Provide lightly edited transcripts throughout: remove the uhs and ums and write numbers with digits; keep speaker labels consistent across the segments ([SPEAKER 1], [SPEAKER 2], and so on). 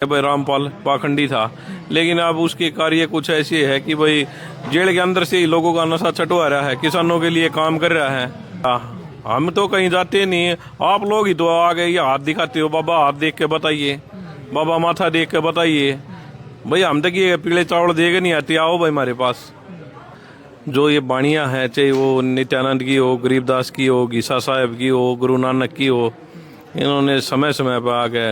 [SPEAKER 1] भाई रामपाल पाखंडी था, लेकिन अब उसके कार्य कुछ ऐसे है कि भाई जेल के अंदर से ही लोगों का नशा छटवा रहा है, किसानों के लिए काम कर रहा है। हम तो कहीं जाते नहीं, आप लोग ही तो आ गए, ये हाथ दिखाते हो, बाबा हाथ देख के बताइए, बाबा माथा देख के बताइए। भाई हम तक ये पीले चावल देके नहीं आते, आओ भाई हमारे पास। जो ये बाणियाँ हैं, चाहे वो नित्यानंद की हो, गरीबदास की हो, गीसा साहब की हो, गुरु नानक की हो, इन्होंने समय समय पर आके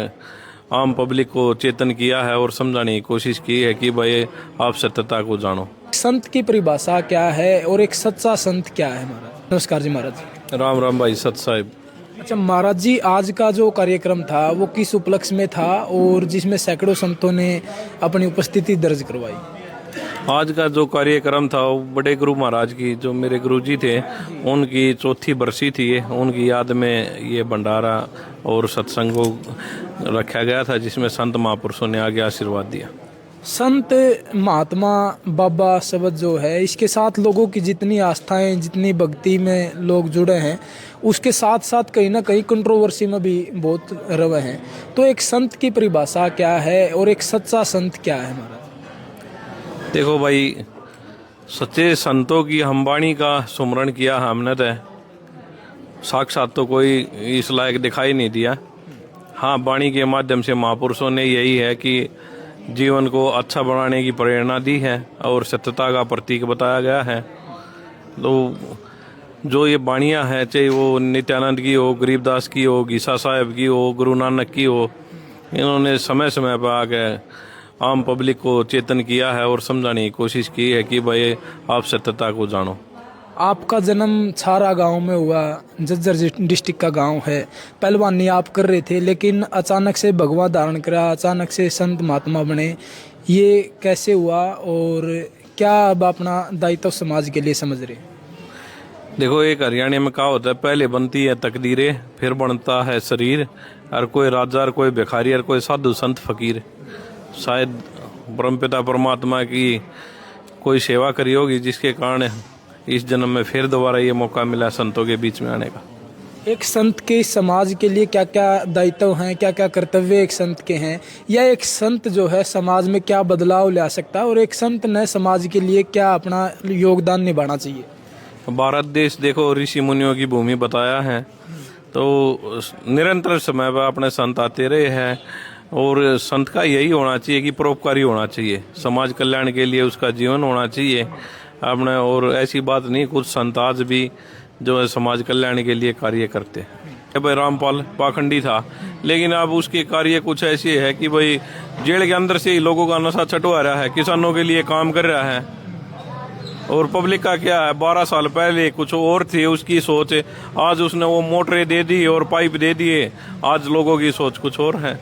[SPEAKER 1] आम पब्लिक को चेतन किया है और समझाने की कोशिश की है कि भाई आप सत्यता को जानो।
[SPEAKER 2] संत की परिभाषा क्या है और एक सच्चा संत क्या है महाराज? नमस्कार जी महाराज।
[SPEAKER 1] राम राम भाई सत साहिब।
[SPEAKER 2] अच्छा महाराज जी, आज का जो कार्यक्रम था वो किस उपलक्ष्य में था और जिसमें सैकड़ों संतों ने अपनी उपस्थिति दर्ज करवाई?
[SPEAKER 1] आज का जो कार्यक्रम था वो बड़े गुरु महाराज की, जो मेरे गुरुजी थे, उनकी चौथी बरसी थी। उनकी याद में ये भंडारा और सत्संग को रखा गया था, जिसमें संत महापुरुषों ने आगे आशीर्वाद दिया।
[SPEAKER 2] संत महात्मा बाबा शब्द जो है, इसके साथ लोगों की जितनी आस्थाएं, जितनी भक्ति में लोग जुड़े हैं, उसके साथ साथ कहीं ना कहीं कंट्रोवर्सी में भी बहुत रवे हैं। तो एक संत की परिभाषा क्या है और एक सच्चा संत क्या है महाराज?
[SPEAKER 1] देखो भाई, सच्चे संतों की हम वाणी का सुमरण किया हमने, तो साक्षात तो कोई इस लायक दिखाई नहीं दिया। हाँ, वाणी के माध्यम से महापुरुषों ने यही है कि जीवन को अच्छा बनाने की प्रेरणा दी है और सत्यता का प्रतीक बताया गया है। तो जो ये वाणियाँ हैं, चाहे वो नित्यानंद की हो, गरीबदास की हो, गीसा साहब की हो, गुरु नानक की हो, इन्होंने समय समय पर आके आम पब्लिक को चेतन किया है और समझाने की कोशिश की है कि भाई आप सत्यता को जानो।
[SPEAKER 2] आपका जन्म छारा गांव में हुआ, झज्जर डिस्ट्रिक्ट का गांव है। पहलवानी आप कर रहे थे, लेकिन अचानक से भगवा धारण करा, अचानक से संत महात्मा बने। ये कैसे हुआ और क्या अब अपना दायित्व समाज के लिए समझ रहे?
[SPEAKER 1] देखो, एक हरियाणा में कहा होता है, पहले बनती है तकदीरें, फिर बनता है शरीर। और कोई राजा, और कोई भिखारी, और कोई साधु संत फकीर। शायद परमपिता परमात्मा की कोई सेवा करी होगी, जिसके कारण इस जन्म में फिर दोबारा ये मौका मिला संतों के बीच में आने का।
[SPEAKER 2] एक संत के समाज के लिए क्या क्या दायित्व हैं, क्या क्या कर्तव्य एक संत के हैं, या एक संत जो है समाज में क्या बदलाव ला सकता है और एक संत ने समाज के लिए क्या अपना योगदान निभाना चाहिए?
[SPEAKER 1] भारत देश देखो ऋषि मुनियों की भूमि बताया है, तो निरंतर समय पर अपने संत आते रहे हैं। और संत का यही होना चाहिए कि परोपकारी होना चाहिए, समाज कल्याण के लिए उसका जीवन होना चाहिए अपने। और ऐसी बात नहीं, कुछ संत आज भी जो है समाज कल्याण के लिए कार्य करते हैं। भाई रामपाल पाखंडी था, लेकिन अब उसके कार्य कुछ ऐसे है कि भाई जेल के अंदर से ही लोगों का नशा छटवा रहा है, किसानों के लिए काम कर रहा है। और पब्लिक का क्या है, 12 साल पहले कुछ और थी उसकी सोच, आज उसने वो मोटरें दे दी और पाइप दे दिए, आज लोगों की सोच कुछ और है।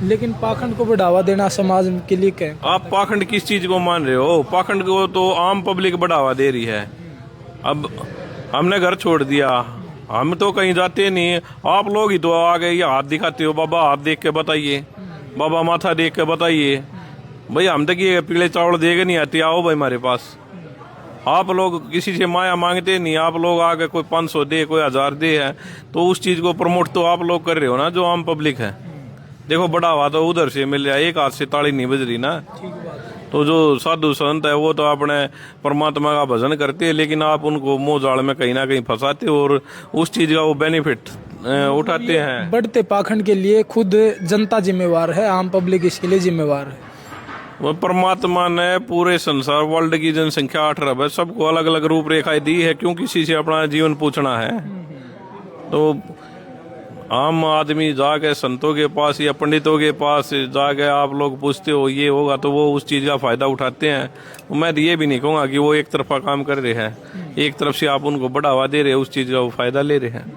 [SPEAKER 2] लेकिन पाखंड को बढ़ावा देना समाज के लिए क्या?
[SPEAKER 1] आप पाखंड किस चीज को मान रहे हो? पाखंड को तो आम पब्लिक बढ़ावा दे रही है। अब हमने घर छोड़ दिया, हम तो कहीं जाते नहीं, आप लोग ही तो आ गए, ये हाथ दिखाते हो, बाबा हाथ देख के बताइए, बाबा माथा देख के बताइए। भाई हम तक ये पीले चावल देके नहीं आते, आओ भाई हमारे पास। आप लोग किसी से माया मांगते नहीं, आप लोग आगे कोई 500 दे, कोई 1000 दे है, तो उस चीज को प्रमोट तो आप लोग कर रहे हो ना, जो आम पब्लिक है। देखो, बढ़ावा तो उधर से मिल रहा है, एक हाथ से ताली नहीं बज रही ना। तो जो साधु संत है वो तो अपने परमात्मा का भजन करते हैं, लेकिन आप उनको मोह जाल में कहीं ना कहीं फंसाते हो और उस चीज का वो बेनिफिट उठाते हैं।
[SPEAKER 2] बढ़ते पाखंड के लिए खुद जनता जिम्मेवार है, आम पब्लिक इसके लिए जिम्मेवार है?
[SPEAKER 1] वो परमात्मा ने पूरे संसार, वर्ल्ड की जनसंख्या 8 अरब है, सबको अलग अलग रूपरेखाएं दी है। क्यों किसी से अपना जीवन पूछना है? तो आम आदमी जाके संतों के पास या पंडितों के पास जाके आप लोग पूछते हो ये होगा, तो वो उस चीज का फायदा उठाते हैं। मैं तो ये भी नहीं कहूँगा कि वो एक तरफा काम कर रहे हैं, एक तरफ से आप उनको बढ़ावा दे रहे हैं, उस चीज का वो फायदा ले रहे हैं।